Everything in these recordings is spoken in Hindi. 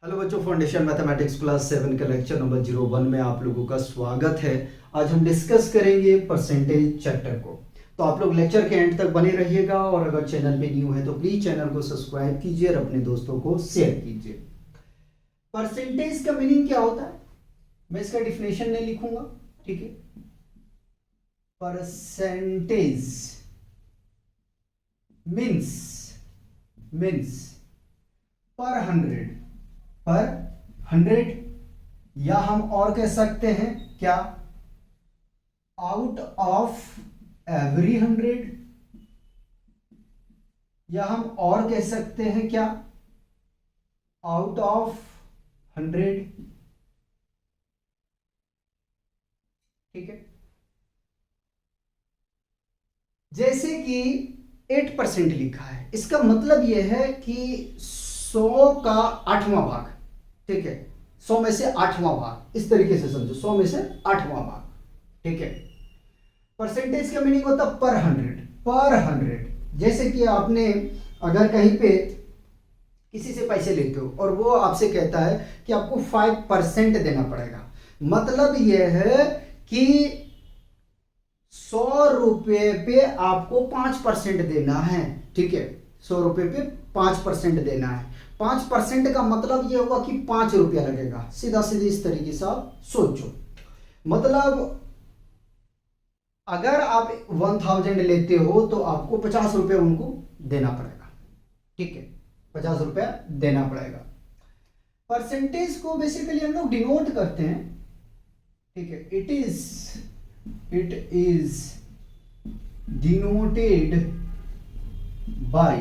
हेलो बच्चों, फाउंडेशन मैथमेटिक्स क्लास 7 का लेक्चर नंबर 01 में आप लोगों का स्वागत है। आज हम डिस्कस करेंगे परसेंटेज चैप्टर को। तो आप लोग लेक्चर के एंड तक बने रहिएगा और अगर चैनल पे न्यू है तो प्लीज चैनल को सब्सक्राइब कीजिए और अपने दोस्तों को शेयर कीजिए। परसेंटेज का मीनिंग क्या होता है, मैं इसका डिफिनेशन नहीं लिखूंगा, ठीक है। परसेंटेज मीन्स पर 100 या हम और कह सकते हैं क्या, आउट ऑफ एवरी 100, या हम और कह सकते हैं क्या, आउट ऑफ 100, ठीक है। जैसे कि 8% लिखा है, इसका मतलब यह है कि 100 का 8वां भाग, ठीक है। 100 में से 8वां भाग, इस तरीके से समझो, 100 में से 8वां भाग, ठीक है। परसेंटेज का मीनिंग होता पर 100। जैसे कि आपने अगर कहीं पे किसी से पैसे लेते हो और वो आपसे कहता है कि आपको 5% देना पड़ेगा, मतलब यह है कि 100 रुपये पे आपको 5% देना है, ठीक है। 100 रुपये पे 5% देना है। 5% का मतलब यह हुआ कि 5 रुपया लगेगा। सीधा सीधी इस तरीके से आप सोचो, मतलब अगर आप 1000 लेते हो तो आपको 50 रुपये उनको देना पड़ेगा, ठीक है। 50 रुपया देना पड़ेगा। परसेंटेज को बेसिकली हम लोग डिनोट करते हैं, ठीक है। It is denoted by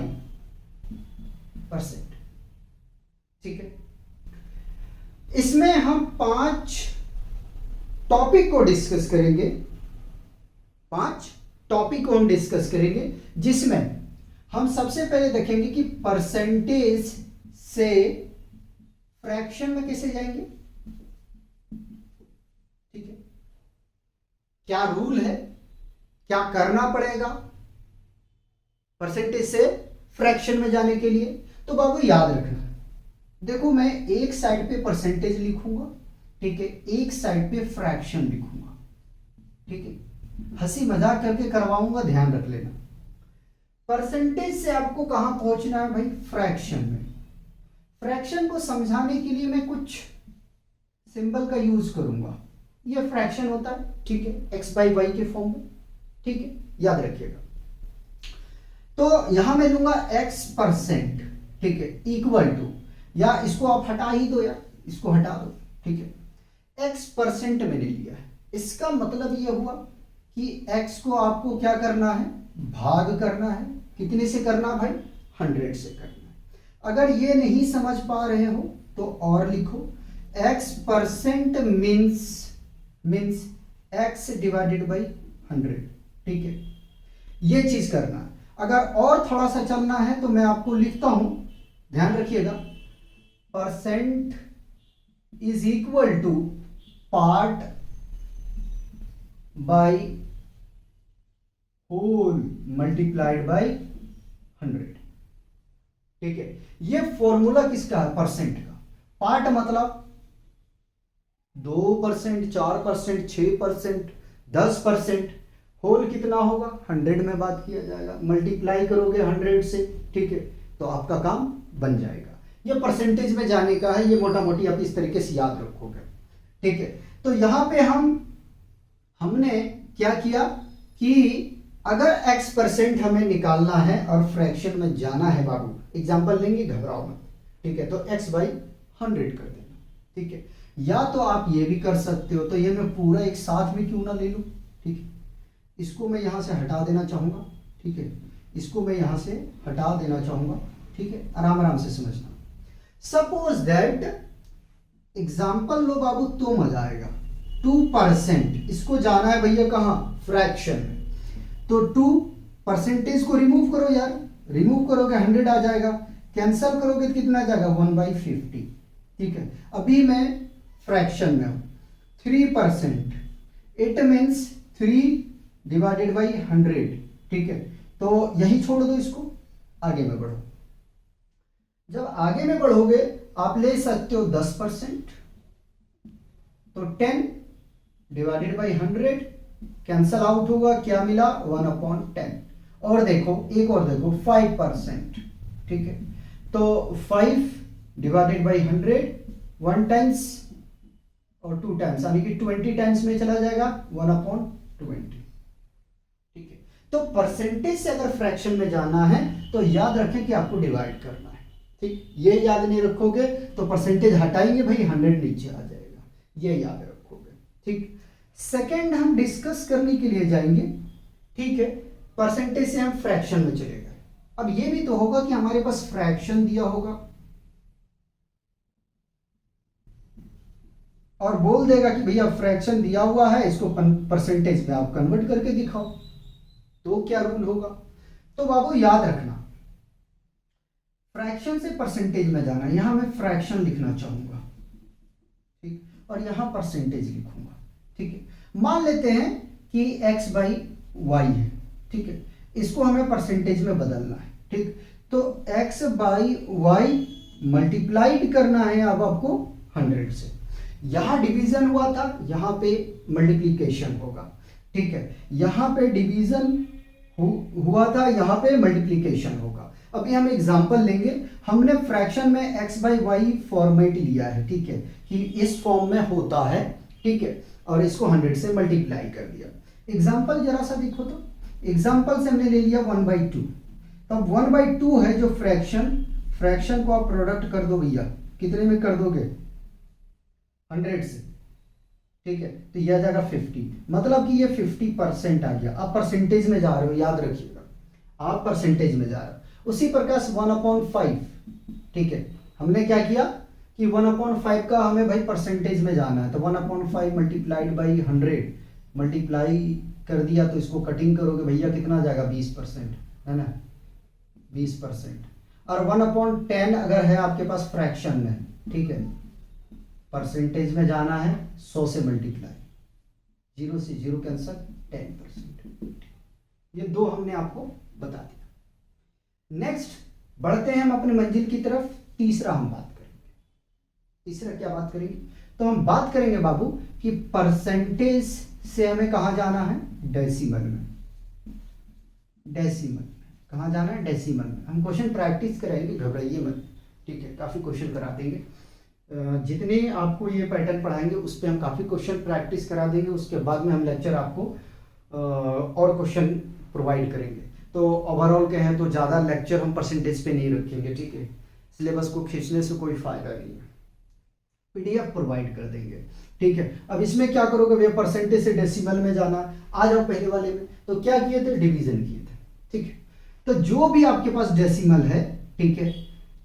percent, ठीक है। इसमें हम 5 टॉपिक को डिस्कस करेंगे, 5 टॉपिक को हम डिस्कस करेंगे, जिसमें हम सबसे पहले देखेंगे कि परसेंटेज से फ्रैक्शन में कैसे जाएंगे, ठीक है। क्या रूल है, क्या करना पड़ेगा परसेंटेज से फ्रैक्शन में जाने के लिए। तो बाबू याद रखना है, देखो मैं एक साइड पे परसेंटेज लिखूंगा, ठीक है, एक साइड पे फ्रैक्शन लिखूंगा, ठीक है। हंसी मजाक करके करवाऊंगा, ध्यान रख लेना। परसेंटेज से आपको कहां पहुंचना है भाई, फ्रैक्शन में। फ्रैक्शन को समझाने के लिए मैं कुछ सिंबल का यूज करूंगा। ये फ्रैक्शन होता है, ठीक है, x बाई वाई के फॉर्म में, ठीक है, याद रखिएगा। तो यहां मैं लूंगा x%, ठीक है, इक्वल टू, या इसको आप हटा ही दो यार, इसको हटा दो, ठीक है। x% मैंने लिया है, इसका मतलब यह हुआ कि x को आपको क्या करना है, भाग करना है। कितने से करना भाई, 100 से करना है। अगर ये नहीं समझ पा रहे हो तो और लिखो, x% means x divided by 100, ठीक है। ये चीज करना है। अगर और थोड़ा सा चलना है तो मैं आपको लिखता हूं, ध्यान रखिएगा, percent is equal to part by whole multiplied by 100, ठीक है। ये फॉर्मूला किसका है, परसेंट का। पार्ट मतलब 2%, 4%, 6%, 10%, होल कितना होगा, 100 में बात किया जाएगा, मल्टीप्लाई करोगे 100 से, ठीक है, तो आपका काम बन जाएगा। ये परसेंटेज में जाने का है, ये मोटा मोटी आप इस तरीके से याद रखोगे, ठीक है। तो यहां पे हमने क्या किया कि अगर x% हमें निकालना है और फ्रैक्शन में जाना है बाबू, एग्जांपल लेंगे, घबराओ मत, ठीक है। तो x बाई 100 कर देना, ठीक है। या तो आप ये भी कर सकते हो, तो ये मैं पूरा एक साथ में क्यों ना ले लूं, ठीक है। इसको मैं यहां से हटा देना चाहूंगा, ठीक है, इसको मैं यहां से हटा देना चाहूंगा, ठीक है। आराम आराम से समझना। सपोज दैट, एग्जाम्पल लो बाबू तो मजा आएगा, 2%, इसको जाना है भैया कहां, फ्रैक्शन में। तो 2% को रिमूव करो यार, रिमूव करोगे 100 आ जाएगा, कैंसल करोगे तो कितना आ जाएगा, 1/50, ठीक है। अभी मैं फ्रैक्शन में हूं, 3%, इट मीन्स 3 डिवाइडेड बाई 100, ठीक है। तो यही छोड़ दो, इसको आगे में बढ़ो। जब आगे में बढ़ोगे आप ले सकते हो 10%, तो 10 डिवाइडेड बाई 100 कैंसल आउट होगा, क्या मिला 1/10। और देखो एक और देखो 5%, ठीक है, तो 5 डिवाइडेड बाई 100 1 टाइम्स और 2 टाइम्स यानी कि 20 टाइम्स में चला जाएगा 1/20, ठीक है। तो परसेंटेज से अगर फ्रैक्शन में जाना है तो याद रखें कि आपको डिवाइड करना है, ठीक। ये याद नहीं रखोगे तो परसेंटेज हटाएंगे भाई 100 नीचे आ जाएगा, ये याद रखोगे, ठीक। सेकंड हम डिस्कस करने के लिए जाएंगे, ठीक है, परसेंटेज से हम फ्रैक्शन में चले गए। अब ये भी तो होगा कि हमारे पास फ्रैक्शन दिया होगा और बोल देगा कि भैया फ्रैक्शन दिया हुआ है, इसको परसेंटेज में आप कन्वर्ट करके दिखाओ, तो क्या रूल होगा। तो बाबू याद रखना, फ्रैक्शन से परसेंटेज में जाना, यहां मैं फ्रैक्शन लिखना चाहूंगा, ठीक, और यहां परसेंटेज लिखूंगा, ठीक है। मान लेते हैं कि x बाई वाई है, ठीक है, इसको हमें परसेंटेज में बदलना है, ठीक। तो x बाई वाई मल्टीप्लाइड करना है अब आपको 100 से, यहां डिवीजन हुआ था, यहां पे मल्टीप्लीकेशन होगा, ठीक है, यहां पे डिवीजन हुआ था, यहां पे मल्टीप्लीकेशन होगा। अभी हम एग्जांपल लेंगे, हमने फ्रैक्शन में x बाई वाई फॉर्मेट लिया है, ठीक है, कि इस फॉर्म में होता है, ठीक है, और इसको 100 से मल्टीप्लाई कर दिया। एग्जांपल जरा सा देखो, तो एग्जांपल से हमने ले लिया 1/2, तब 1/2 है जो फ्रैक्शन को आप प्रोडक्ट कर दो भैया, कितने में कर दोगे 100 से, ठीक है, तो यह आ जाएगा 50, मतलब कि ये 50% आ गया। आप परसेंटेज में जा रहे हो, याद रखिएगा, आप परसेंटेज में जा रहे हो। उसी प्रकार 1/5, ठीक है, हमने क्या किया कि 1/5 का हमें भाई परसेंटेज में जाना है, तो 1/5 मल्टीप्लाइड बाई 100 मल्टीप्लाई कर दिया, तो इसको कटिंग करोगे भैया कितना आ जाएगा 20%, है ना, 20%। और 1/10 अगर है आपके पास फ्रैक्शन में, ठीक है, परसेंटेज में जाना है 100 से मल्टीप्लाई, 0 से 0 कैंसल 10%, ये दो हमने आपको बता दिया। नेक्स्ट बढ़ते हैं हम अपने मंजिल की तरफ, तीसरा हम बात करेंगे। तीसरा क्या बात करेंगे, तो हम बात करेंगे बाबू कि परसेंटेज से हमें कहां जाना है, डेसिमल में। डेसिमल कहां जाना है, डेसिमल में। हम क्वेश्चन प्रैक्टिस कराएंगे, घबराइए मत, ठीक है, काफी क्वेश्चन करा देंगे, जितने आपको ये पैटर्न पढ़ाएंगे उस पर हम काफ़ी क्वेश्चन प्रैक्टिस करा देंगे, उसके बाद में हम लेक्चर आपको और क्वेश्चन प्रोवाइड करेंगे। तो ओवरऑल कहें तो ज़्यादा लेक्चर हम परसेंटेज पे नहीं रखेंगे, ठीक है, सिलेबस को खींचने से कोई फ़ायदा नहीं है, पीडीएफ प्रोवाइड कर देंगे, ठीक है। अब इसमें क्या करोगे भैया, परसेंटेज से डेसिमल में जाना, आ जाओ पहले वाले में, तो क्या किए थे, डिवीजन किए थे, ठीक है। तो जो भी आपके पास डेसिमल है, ठीक है,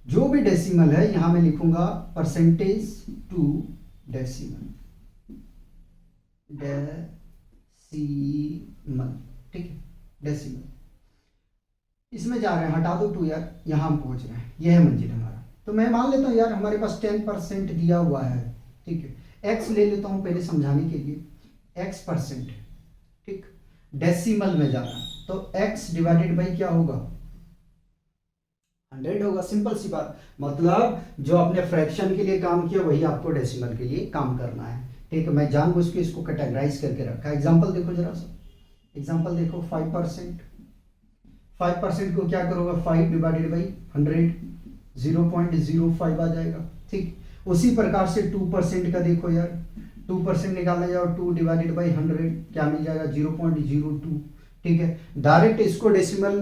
जो भी डेसिमल है यहां मैं लिखूंगा परसेंटेज टू डेसिमल, डेसिमल, ठीक है, डेसिमल। इसमें जा रहे हैं, हटा दो 2 यार, यहां हम पहुंच रहे हैं, यह है मंजिल हमारा। तो मैं मान लेता हूं यार हमारे पास 10% दिया हुआ है, ठीक है, x ले लेता हूं पहले समझाने के लिए, x%, ठीक, डेसिमल में जाना, तो x डिवाइडेड बाई क्या होगा 100 होगा, सिंपल सी बात। मतलब जो आपने फ्रैक्शन के लिए काम किया वही आपको डेसिमल के लिए काम करना है, ठीक है। मैं जानबूझ के इसको कैटेगराइज करके रखा। एग्जांपल देखो जरा सा, एग्जांपल देखो 5%, 5% को क्या करोगे 5 डिवाइडेड बाई 100, 0.05 आ जाएगा, ठीक। उसी प्रकार से 2% का देखो यार, 2% निकालना जाओ, 2 डिवाइडेड बाई 100 क्या मिल जाएगा 0.02, ठीक है। डायरेक्ट इसको डेसिमल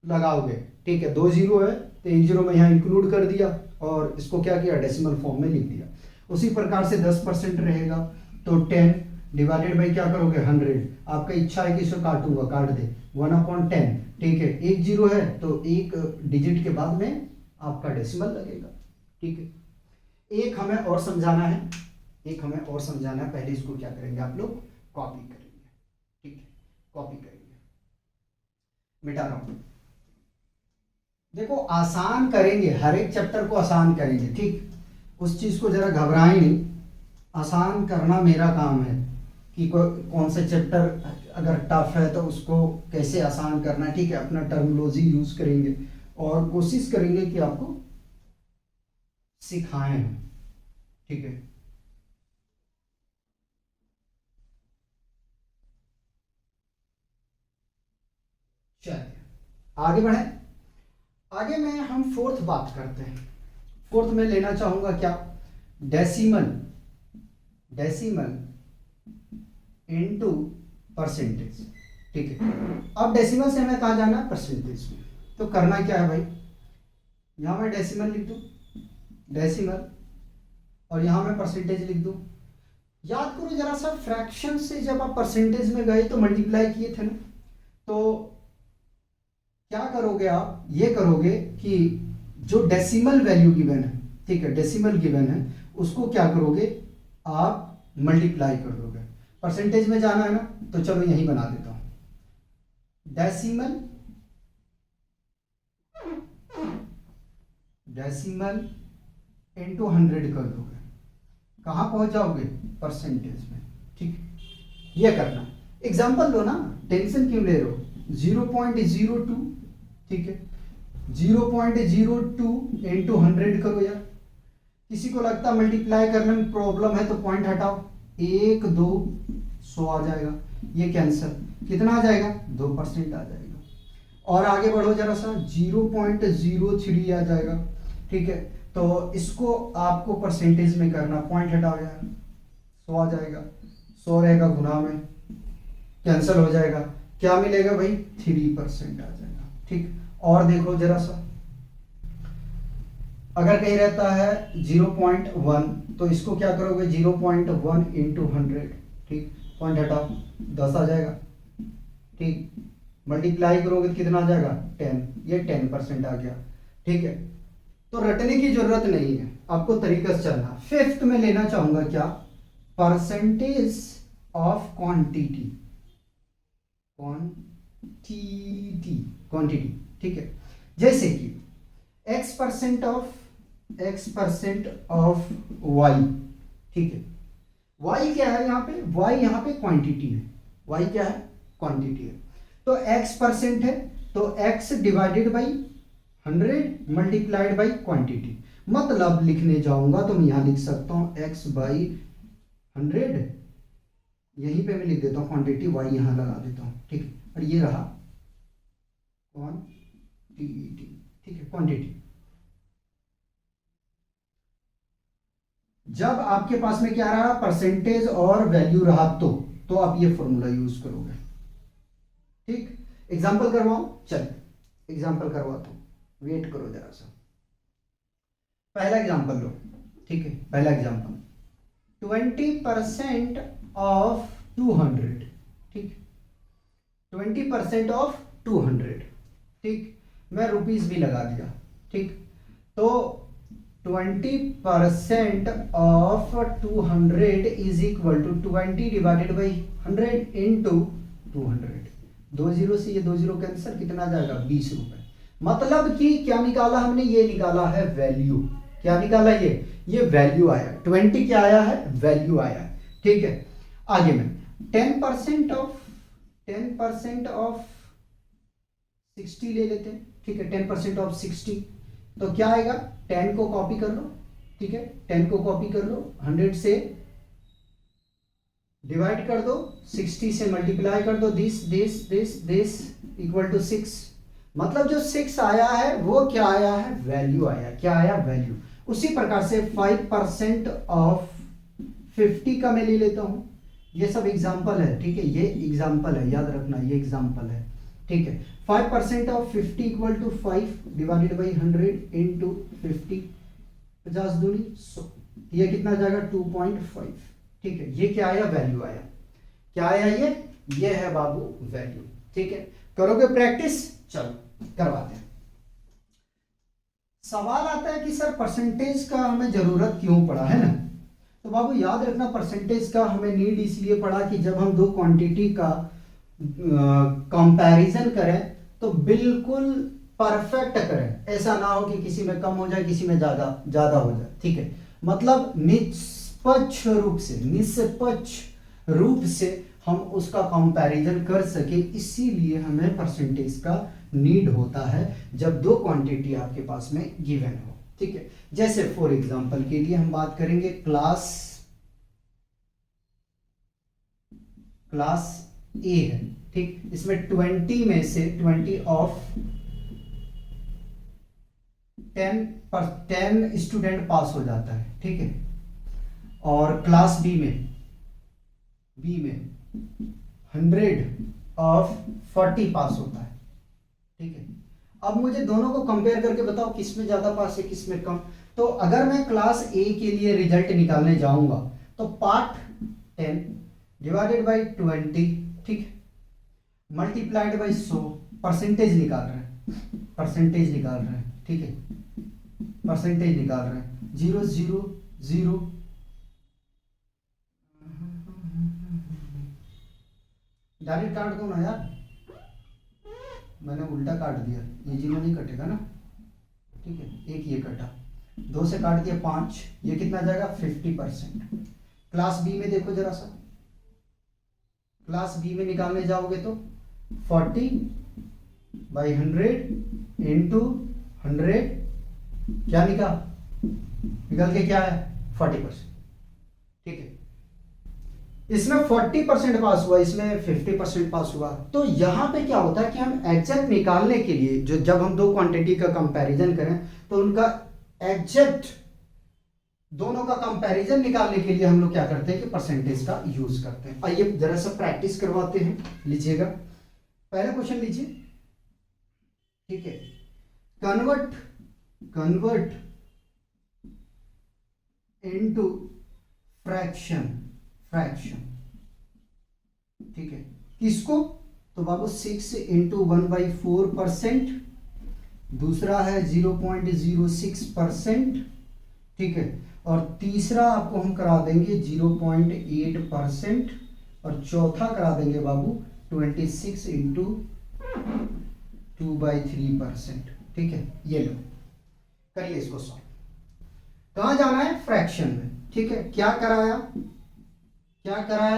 लगाओगे, ठीक है, 2 जीरो है तो 1 जीरो में यहाँ इंक्लूड कर दिया और इसको क्या किया डेसिमल फॉर्म में लिख दिया। उसी प्रकार से 10% रहेगा, तो 10 डिवाइडेड बाई क्या करोगे 100, आपका इच्छा है कि इसको काटूंगा, काट दे 1/10, ठीक है। 1 जीरो है तो एक डिजिट के बाद में आपका डेसिमल लगेगा, ठीक है। एक हमें और समझाना है, एक हमें और समझाना है, पहले इसको क्या करेंगे आप लोग कॉपी करेंगे, ठीक है, कॉपी करेंगे, मिटा रहा हूं। देखो आसान करेंगे, हर एक चैप्टर को आसान करेंगे, ठीक, उस चीज को जरा घबराएं नहीं, आसान करना मेरा काम है कि कौन सा चैप्टर अगर टफ है तो उसको कैसे आसान करना है, ठीक है। अपना टर्मिनोलॉजी यूज करेंगे और कोशिश करेंगे कि आपको सिखाए हैं, ठीक है। चलिए आगे बढ़े। आगे में हम फोर्थ बात करते हैं। फोर्थ में लेना चाहूंगा क्या, डेसिमल, डेसिमल इनटू परसेंटेज, ठीक है। अब डेसिमल से हमें कहा जाना है परसेंटेज में, तो करना क्या है भाई, यहां मैं डेसिमल लिख दूं, डेसिमल, और यहां मैं परसेंटेज लिख दूं। याद करो जरा सा, फ्रैक्शन से जब आप परसेंटेज में गए तो मल्टीप्लाई किए थे ना, तो क्या करोगे आप, ये करोगे कि जो डेसिमल वैल्यू गिवन है, ठीक है, डेसिमल गिवन है, उसको क्या करोगे आप मल्टीप्लाई कर दोगे। परसेंटेज में जाना है ना, तो चलो यही बना देता हूं, डेसिमल, डेसिमल इंटू 100 कर दोगे, कहां पहुंच जाओगे, परसेंटेज में, ठीक। ये करना, एग्जांपल लो ना, टेंशन क्यों ले रहे हो, 0.02, ठीक है, 0.02 इंटू 100 करो यार। किसी को लगता मल्टीप्लाई करने में प्रॉब्लम है तो पॉइंट हटाओ, 1 2 100 आ जाएगा, ये कैंसर, कितना आ जाएगा, 2% आ जाएगा। और आगे बढ़ो जरा सा, 0.03 आ जाएगा, ठीक है। तो इसको आपको परसेंटेज में करना, पॉइंट हटाओ यार, 100 आ जाएगा, 100 रहेगा गुना में, कैंसिल हो जाएगा, क्या मिलेगा भाई, 3% आ जाएगा, ठीक। और देखो जरा सा, अगर कहीं रहता है 0.1, तो इसको क्या करोगे, 0.1 इंटू 100, ठीक, पॉइंट हटाओ, 10 आ जाएगा, ठीक। मल्टीप्लाई करोगे तो कितना आ जाएगा, 10, ये 10% आ गया, ठीक है। तो रटने की जरूरत नहीं है, आपको तरीका से चलना। फिफ्थ में लेना चाहूंगा क्या, percentage of quantity, quantity, quantity, ठीक है। जैसे कि x% ऑफ y, ठीक है। y क्या है यहाँ पे, y यहाँ पे क्वांटिटी है, y क्या है, क्वांटिटी है। तो x% है, तो x divided by 100 multiplied by quantity, मतलब लिखने जाऊंगा तो मैं यहां लिख सकता हूं x बाई 100, यहीं पे मैं लिख देता हूं क्वांटिटी, y यहां लगा देता हूं, ठीक है। और ये रहा क्वांटिटी, ठीक है, क्वांटिटी। जब आपके पास में क्या रहा, परसेंटेज और वैल्यू रहा, तो आप ये फॉर्मूला यूज करोगे, ठीक। एग्जांपल करवाऊं, चलिए एग्जांपल करवाता हूं, वेट करो जरा सा। पहला एग्जांपल लो, ठीक है, पहला एग्जांपल, 20% ऑफ 200, ठीक, 20% ऑफ 200, ठीक, मैं रुपीस भी लगा दिया, ठीक। तो 20% of 200 is equal to 20 divided by 100 into 200, 2 zero से ये 2 जीरो कैंसिल, कितना आ जाएगा, 20 रुपए। मतलब कि क्या निकाला हमने, ये निकाला है वैल्यू, क्या निकाला, ये वैल्यू आया, 20 क्या आया है, वैल्यू आया है, ठीक है। आगे में 10% ऑफ 60 ले लेते हैं, ठीक है, 10% ऑफ 60, तो क्या आएगा, 10 को कॉपी कर लो, ठीक है, 10 को कॉपी कर लो, 100 से डिवाइड कर दो, 60 से मल्टीप्लाई कर दो, दिस इक्वल टू 6, मतलब जो 6 आया है वो क्या आया है, वैल्यू आया, क्या आया, वैल्यू। उसी प्रकार से 5% ऑफ 50 का मैं ले लेता हूं, ये सब एग्जांपल है, ठीक है, ये एग्जांपल है, याद रखना ये एग्जांपल है, ठीक है। 5% of 50 equal to 5 divided by 100 into 50, 50 दूनी 100, ये कितना जाएगा, 2.5, ठीक है। ये क्या आया, वैल्यू आया, क्या आया, ये है बाबू वैल्यू, ठीक है। करोगे प्रैक्टिस, चलो करवाते हैं। सवाल आता है कि सर परसेंटेज का हमें जरूरत क्यों पड़ा, है ना। तो बाबू याद रखना, परसेंटेज का हमें नीड इसलिए पड़ा कि जब हम दो क्वांटिटी का कंपैरिजन करें तो बिल्कुल परफेक्ट करें, ऐसा ना हो कि किसी में कम हो जाए, किसी में ज्यादा हो जाए, ठीक है। मतलब निष्पक्ष रूप से हम उसका कंपैरिजन कर सके, इसीलिए हमें परसेंटेज का नीड होता है जब दो क्वांटिटी आपके पास में गिवन हो, ठीक है। जैसे फॉर एग्जांपल के लिए हम बात करेंगे क्लास ए है, ठीक। इसमें 20 में से 20 ऑफ 10 स्टूडेंट पास हो जाता है, ठीक है। और क्लास बी में 100 ऑफ 40 पास होता है, ठीक है। अब मुझे दोनों को कंपेयर करके बताओ किस में ज्यादा पास है किस में कम। तो अगर मैं क्लास ए के लिए रिजल्ट निकालने जाऊंगा तो पार्ट 10 डिवाइडेड बाई 20, ठीक है, मल्टीप्लाइड बाई 100, परसेंटेज निकाल रहे हैं, ठीक है, परसेंटेज निकाल रहे हैं। 0 0 0, डायरेक्ट काट दो ना यार, मैंने उल्टा काट दिया, ये 0 नहीं कटेगा ना, ठीक है। एक ये कटा, 2 से काट दिया 5, ये कितना जाएगा 50%। क्लास बी में देखो जरा सा, क्लास बी में निकालने जाओगे तो 40/100 इंटू 100, क्या निकल के क्या है 40%, ठीक है। इसमें 40% पास हुआ, इसमें 50% पास हुआ। तो यहां पे क्या होता है कि हम एग्जैक्ट निकालने के लिए जो जब हम दो क्वांटिटी का कंपैरिजन करें तो उनका एग्जैक्ट दोनों का कंपैरिजन निकालने के लिए हम लोग क्या करते हैं कि परसेंटेज का यूज करते हैं। आइए जरा सा प्रैक्टिस करवाते हैं, लीजिएगा। पहला क्वेश्चन लीजिए, ठीक है। कन्वर्ट इनटू फ्रैक्शन, ठीक है। किसको? तो बाबू 6 इंटू 1/4%, दूसरा है 0.06%, ठीक है। और तीसरा आपको हम करा देंगे 0.8%, और चौथा करा देंगे बाबू 26 इंटू 2/3%, ठीक है। ये लो, करिए इसको सॉल्व। कहां जाना है? फ्रैक्शन में, ठीक है। क्या कराया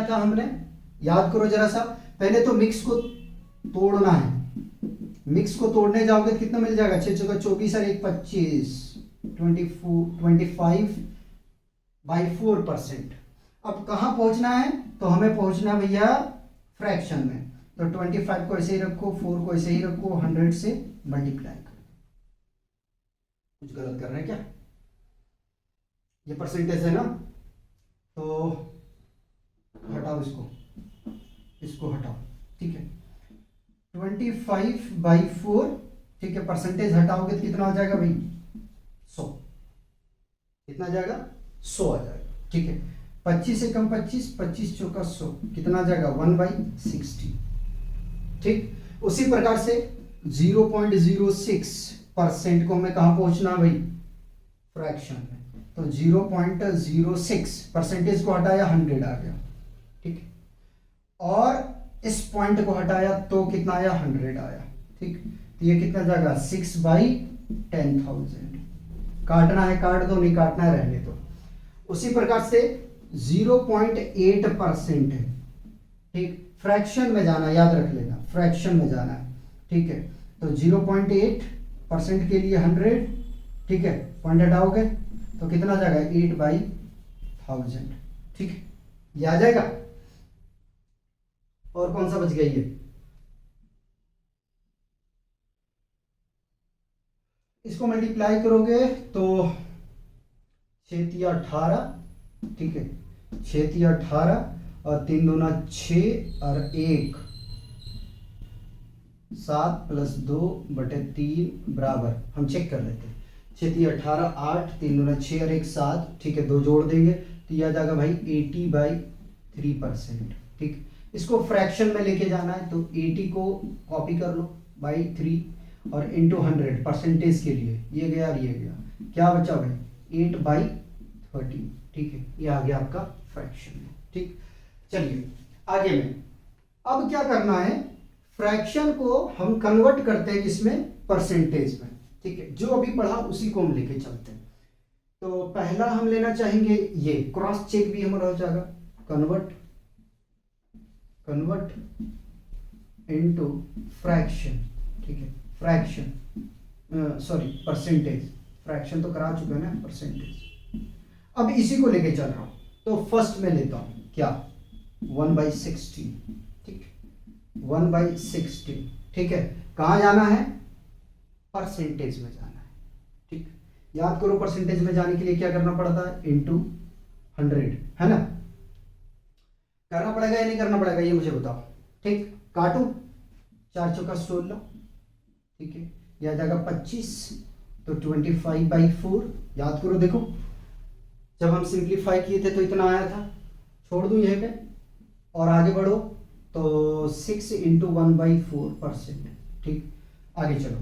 था हमने, याद करो जरा सा। पहले तो मिक्स को तोड़ना है, मिक्स को तोड़ने जाओगे तो कितना मिल जाएगा, 6 चौका 24 और 1 25, 25/4%। अब कहां पहुंचना है? तो हमें पहुंचना है भैया फ्रैक्शन में। तो 25 को ऐसे ही रखो, 4 को ऐसे ही रखो, 100 से मल्टीप्लाई करो। कुछ गलत कर रहे हैं क्या? ये परसेंटेज है ना, तो हटाओ इसको हटाओ, ठीक है। 25/4, ठीक है। परसेंटेज हटाओगे तो कितना हो जाएगा भाई 100, कितना आ जाएगा 100 आ जाएगा, ठीक है। 25 से कम 25, 25 चौका 100, कितना आ जाएगा 1/60, ठीक। उसी प्रकार से 0.06% को हमें कहां पहुंचना भाई, फ्रैक्शन में। तो 0.06 परसेंटेज को हटाया 100 आ गया, ठीक है। और इस पॉइंट को हटाया तो कितना आया 100 आया, ठीक। तो ये कितना जाएगा 6/10,000। काटना है काट दो, नहीं काटना है रहने दो। उसी प्रकार से 0.8% है, ठीक। फ्रैक्शन में जाना, याद रख लेना, फ्रैक्शन में जाना है, ठीक है। तो 0.8% के लिए 100, ठीक है। पॉइंट हटाओगे तो कितना जाएगा 8/1000, ठीक है। ये आ जाएगा। और कौन सा बच गया ये, इसको मल्टीप्लाई करोगे तो 6 × 18, ठीक है। 6 × 18 और 3 दूना 6 और 1 7 + 2/3 बराबर, हम चेक कर लेते हैं। 6 × 18 8, 3 दूना 6 और 1 7, ठीक है। 2 जोड़ देंगे तो यह आ जाएगा भाई 80/3%, ठीक। इसको फ्रैक्शन में लेके जाना है तो 80 को कॉपी कर लो बाई 3 और इंटू 100 परसेंटेज के लिए, ये गया और ये गया, क्या बचा भाई 8/30, ठीक है। ये आ गया आपका फ्रैक्शन में, ठीक। चलिए आगे में, अब क्या करना है, फ्रैक्शन को हम कन्वर्ट करते हैं किसमें, परसेंटेज में, ठीक है। जो अभी पढ़ा उसी को हम लेके चलते हैं। तो पहला हम लेना चाहेंगे ये, क्रॉस चेक भी हमारा हो जाएगा, कन्वर्ट इनटू फ्रैक्शन, ठीक है। फ्रैक्शन सॉरी परसेंटेज, फ्रैक्शन तो करा चुका है ना, परसेंटेज। अब इसी को लेके चल रहा हूं, तो फर्स्ट में लेता हूं क्या, 1/60, ठीक, 1/60, ठीक है। कहां जाना है, परसेंटेज में जाना है, ठीक। याद करो परसेंटेज में जाने के लिए क्या करना पड़ता है, इंटू 100, है ना। करना पड़ेगा या नहीं करना पड़ेगा ये मुझे बताओ, ठीक। काटू, 4 चौका 16, ठीक है। यह आ जाएगा 25, तो 25/4। याद करो, देखो जब हम सिंप्लीफाई किए थे तो इतना आया था, छोड़ दूं यह पे और आगे बढ़ो, तो 6 × 1/4%, ठीक। आगे चलो,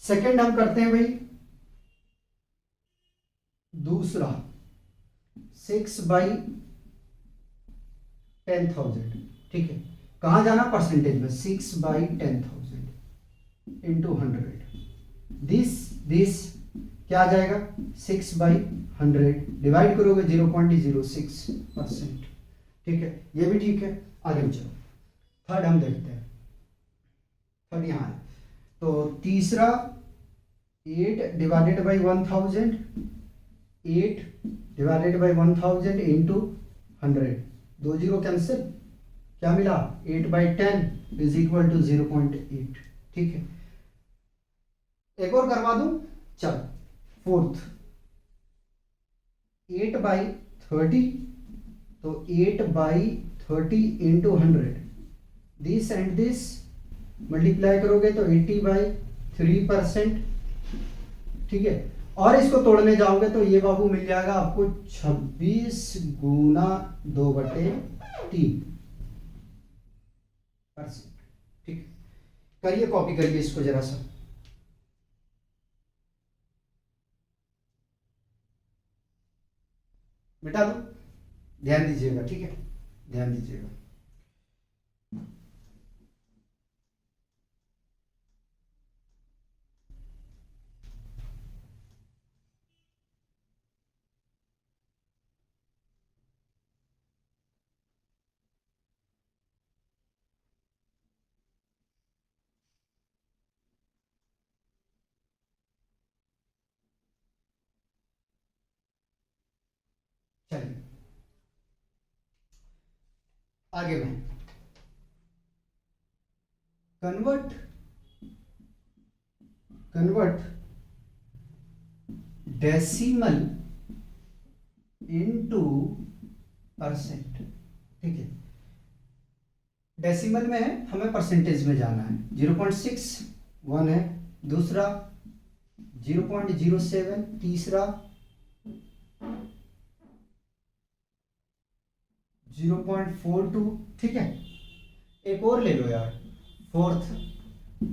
सेकंड हम करते हैं भाई, दूसरा 6/10,000, ठीक है। कहां जाना, परसेंटेज में, 6/10,000 इंटू 100, दिस क्या आ जाएगा, 6/100, डिवाइड करोगे 0.06%, ठीक है। ये भी ठीक है। आगे चलो, थर्ड हम देखते हैं, थर्ड यहाँ है, तो तीसरा 8/1000, 8/1000 इंटू 100, 2 0 कैंसिल, क्या मिला, 8/10 इज इक्वल टू 0.8, ठीक है। एक और करवा दूं, चल फोर्थ, 8/30, तो 8/30 into 100, this and this multiply करोगे तो 80/3%, ठीक है। और इसको तोड़ने जाओगे तो ये बाबू मिल जाएगा आपको 26 गुना 2/3%, ठीक। करिए, कॉपी करिए इसको जरा सा, मिटा दो, ध्यान दीजिएगा, ठीक है, ध्यान दीजिएगा। चलिए आगे में, कन्वर्ट डेसिमल इनटू परसेंट, ठीक है। डेसिमल में है, हमें परसेंटेज में जाना है। 0.61 है, दूसरा 0.07, तीसरा 0.42, ठीक है। एक और ले लो यार, फोर्थ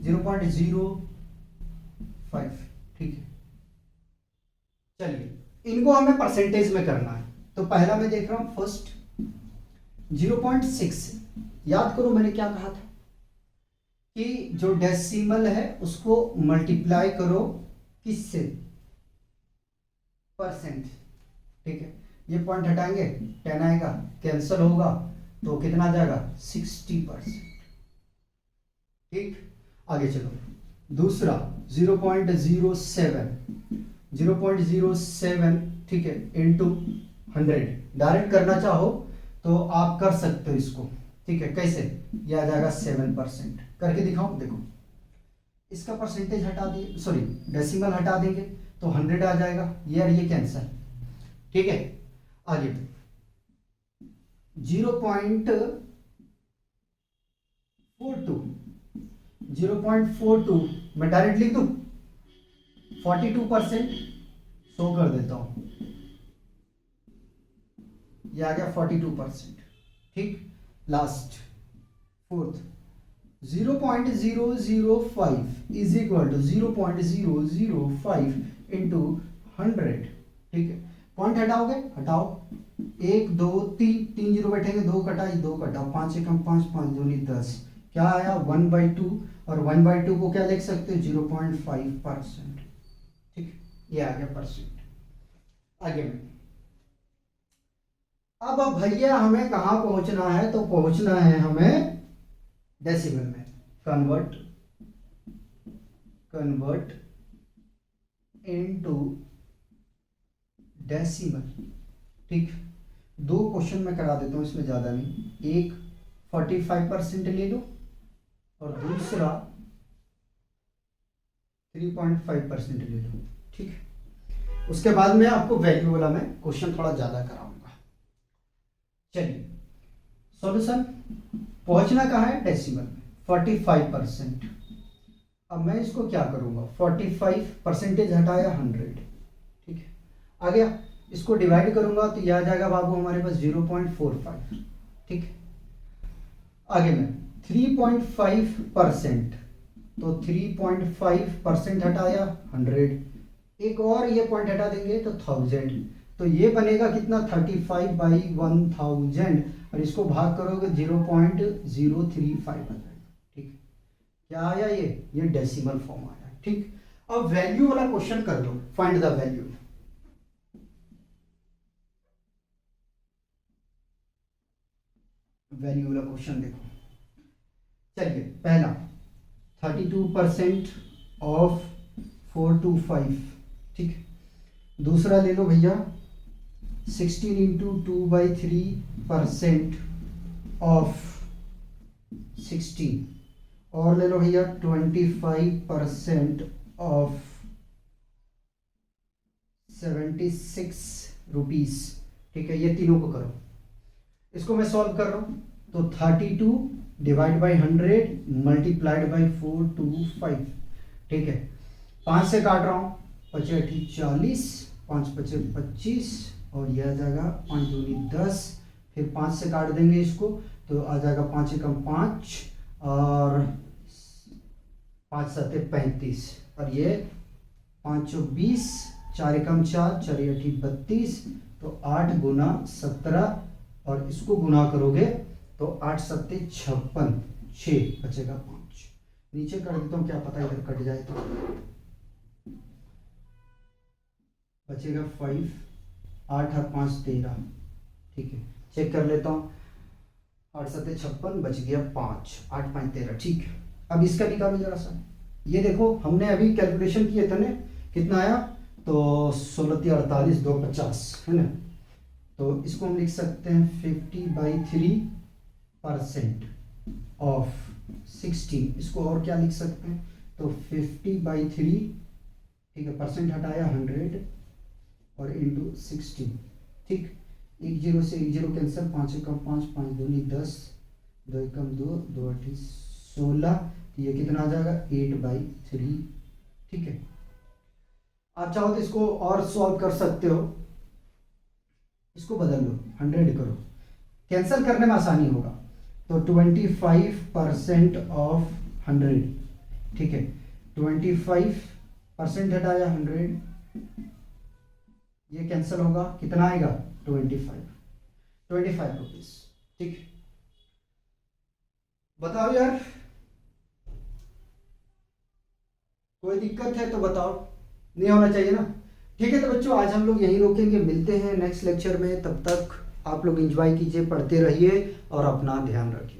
0.05, ठीक है। चलिए इनको हमें परसेंटेज में करना है, तो पहला मैं देख रहा हूं, फर्स्ट 0.6। याद करो मैंने क्या कहा था कि जो डेसिमल है उसको मल्टीप्लाई करो किससे, परसेंट, ठीक है। ये पॉइंट हटाएंगे, 10 आएगा, कैंसल होगा, तो कितना आ जाएगा, 60%, ठीक। आगे चलो, दूसरा 0.07, 0.07, ठीक है, इंटू 100। डायरेक्ट करना चाहो तो आप कर सकते हो इसको, ठीक है। कैसे, ये आ जाएगा 7%, करके दिखाऊं, देखो इसका परसेंटेज हटा दिए, सॉरी डेसिमल हटा देंगे तो 100 आ जाएगा, ये और ये कैंसल, ठीक है। आगे 0.42 मैं डायरेक्ट लिख दूं, 42% शो कर देता हूं, ये आ गया 42%, ठीक। Last fourth 0.005 is equal to 0.005 into 100, ठीक है। पॉइंट हटाओगे, हटाओ, 1 2 3, 3 जीरो बैठेंगे, 2 कटा, 2 कटा, 5 एकम 5, 5 दूनी 10, क्या आया 1/2, और 1/2 को क्या लिख सकते हो, 0.5%, ठीक। ये आ गया परसेंट। आगे में, अब भैया हमें कहां पहुंचना है, तो पहुंचना है हमें डेसिमल में, कन्वर्ट इनटू डेसिमल। ठीक, दो क्वेश्चन मैं करा देता हूँ, इसमें ज़्यादा नहीं। एक 45% ले लो और दूसरा 3.5% ले लो। ठीक, उसके बाद में आपको वैल्यू वाला मैं क्वेश्चन थोड़ा ज़्यादा कराऊंगा। चलिए, सॉल्यूशन पहुंचना कहाँ है, डेसिमल में 45%। अब मैं इसको क्या करूंगा, 45% हटाया 100। ठीक है, आ गया। इसको डिवाइड करूंगा तो यह आ जाएगा बाबू हमारे पास 0.45। ठीक, आगे मैं 3.5%, तो 3.5% हटाया 100। एक और ये पॉइंट हटा देंगे तो 1000, तो ये बनेगा कितना, 35/1000, और इसको भाग करोगे 0.035 आ जाएगा। ठीक, क्या आया, ये डेसिमल फॉर्म आया। ठीक, अब वैल्यू वाला क्वेश्चन कर लो, फाइंड द वैल्यू। वैल्यू वाला क्वेश्चन देखो। चलिए, पहला 32% ऑफ 425। ठीक, दूसरा ले लो भैया 16 इंटू 2/3% ऑफ 16, और ले लो भैया 25% ऑफ 76 रुपीज। ठीक है, ये तीनों को करो। इसको मैं सॉल्व कर रहा हूं, तो 32 डिवाइड बाई 100 मल्टीप्लाइड बाई 425। ठीक है, 5 से काट रहा हूं, 5 अठी 40, 5 पचे 25, और यह आ जाएगा 5 दूनी 10। फिर 5 से काट देंगे इसको, तो आ जाएगा 5 एकम 5 और 5 सत्ते 35, और ये 5 चौ 20, 4 एकम 4, 4 अठी 32, तो 8 गुना 17, और इसको गुना करोगे तो 8 सत्ते 56, 6 बचेगा 5। नीचे कर देता हूँ, क्या पता इधर कट जाए तो बचेगा 5, 8 और 5 13। ठीक है, चेक कर लेता हूँ, 8 सत्ते 56, बच गया 5, 8 5 13। ठीक है, अब इसका निकालो जरा सा। ये देखो, हमने अभी कैलकुलेशन किए थे ना, कितना आया, तो 16 48 2 50 है ना। तो इसको हम लिख सकते हैं 50/3% ऑफ 16। इसको और क्या लिख सकते हैं, तो 50/3, ठीक है, परसेंट हटाया 100 और इंटू 16। ठीक, 1 0 से 1 0 कैंसिल, 5 एकम 5, 5 दूनी 10, 2 एकम 2, 2 अठी 16, ये कितना आ जाएगा 8/3। ठीक है, आप चाहो तो इसको और सॉल्व कर सकते हो, इसको बदल लो, 100 करो, कैंसिल करने में आसानी होगा। तो 25% ऑफ 100। ठीक है, 25% हटाया 100, ये कैंसिल होगा, कितना आएगा 25 रुपीज। ठीक, बताओ यार, कोई दिक्कत है तो बताओ, नहीं होना चाहिए ना। ठीक है, तो बच्चों आज हम लोग यहीं रोकेंगे, मिलते हैं नेक्स्ट लेक्चर में। तब तक आप लोग एंजॉय कीजिए, पढ़ते रहिए और अपना ध्यान रखिए।